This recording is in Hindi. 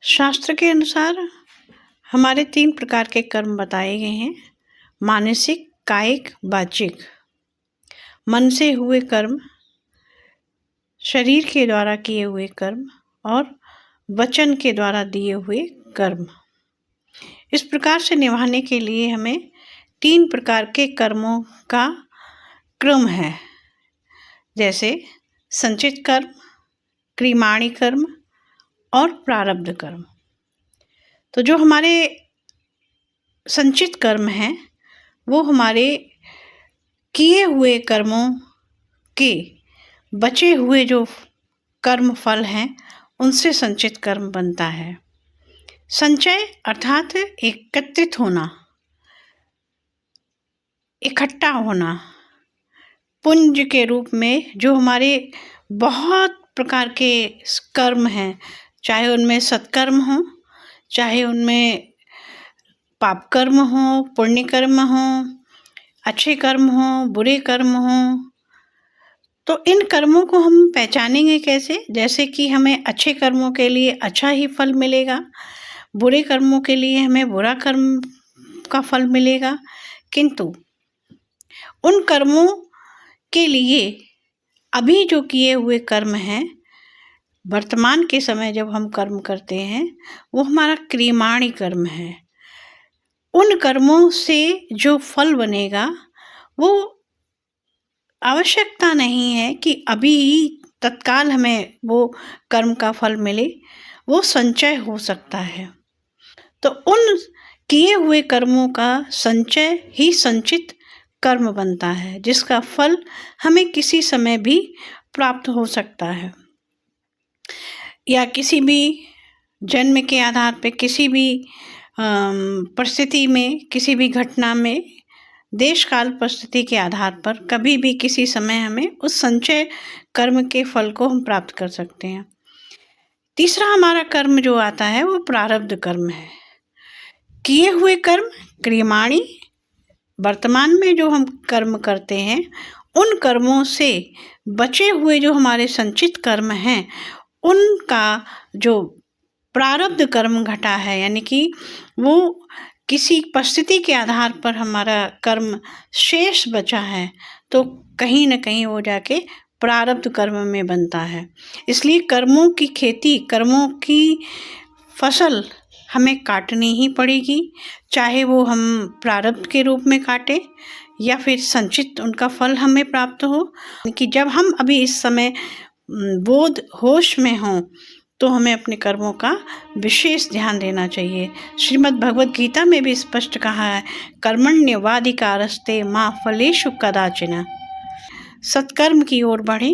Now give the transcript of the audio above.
शास्त्र के अनुसार हमारे 3 प्रकार के कर्म बताए गए हैं। मानसिक, कायिक, वाचिक। मन से हुए कर्म, शरीर के द्वारा किए हुए कर्म और वचन के द्वारा दिए हुए कर्म। इस प्रकार से निभाने के लिए हमें 3 प्रकार के कर्मों का क्रम है, जैसे संचित कर्म, क्रियमाणी कर्म और प्रारब्ध कर्म। तो जो हमारे संचित कर्म हैं वो हमारे किए हुए कर्मों के बचे हुए जो कर्म फल हैं उनसे संचित कर्म बनता है। संचय अर्थात एकत्रित होना, इकट्ठा होना, पुंज के रूप में जो हमारे बहुत प्रकार के कर्म हैं, चाहे उनमें सत्कर्म हो, चाहे उनमें पाप कर्म हो, पुण्य कर्म हो, अच्छे कर्म हो, बुरे कर्म हो। तो इन कर्मों को हम पहचानेंगे कैसे? जैसे कि हमें अच्छे कर्मों के लिए अच्छा ही फल मिलेगा, बुरे कर्मों के लिए हमें बुरा कर्म का फल मिलेगा। किंतु उन कर्मों के लिए अभी जो किए हुए कर्म हैं, वर्तमान के समय जब हम कर्म करते हैं वो हमारा क्रियमाणी कर्म है। उन कर्मों से जो फल बनेगा वो आवश्यकता नहीं है कि अभी तत्काल हमें वो कर्म का फल मिले, वो संचय हो सकता है। तो उन किए हुए कर्मों का संचय ही संचित कर्म बनता है, जिसका फल हमें किसी समय भी प्राप्त हो सकता है, या किसी भी जन्म के आधार पे, किसी भी परिस्थिति में, किसी भी घटना में, देश काल परिस्थिति के आधार पर कभी भी किसी समय हमें उस संचय कर्म के फल को हम प्राप्त कर सकते हैं। तीसरा हमारा कर्म जो आता है वो प्रारब्ध कर्म है। किए हुए कर्म क्रियमाणी, वर्तमान में जो हम कर्म करते हैं उन कर्मों से बचे हुए जो हमारे संचित कर्म हैं उनका जो प्रारब्ध कर्म घटा है, यानी कि वो किसी परिस्थिति के आधार पर हमारा कर्म शेष बचा है, तो कहीं न कहीं वो जाके प्रारब्ध कर्म में बनता है। इसलिए कर्मों की खेती, कर्मों की फसल हमें काटनी ही पड़ेगी, चाहे वो हम प्रारब्ध के रूप में काटें या फिर संचित उनका फल हमें प्राप्त हो। कि जब हम अभी इस समय बोध होश में हों तो हमें अपने कर्मों का विशेष ध्यान देना चाहिए। श्रीमद् भगवद गीता में भी स्पष्ट कहा है, कर्मण्येवाधिकारस्ते मा फलेषु कदाचन। सत्कर्म की ओर बढ़ें,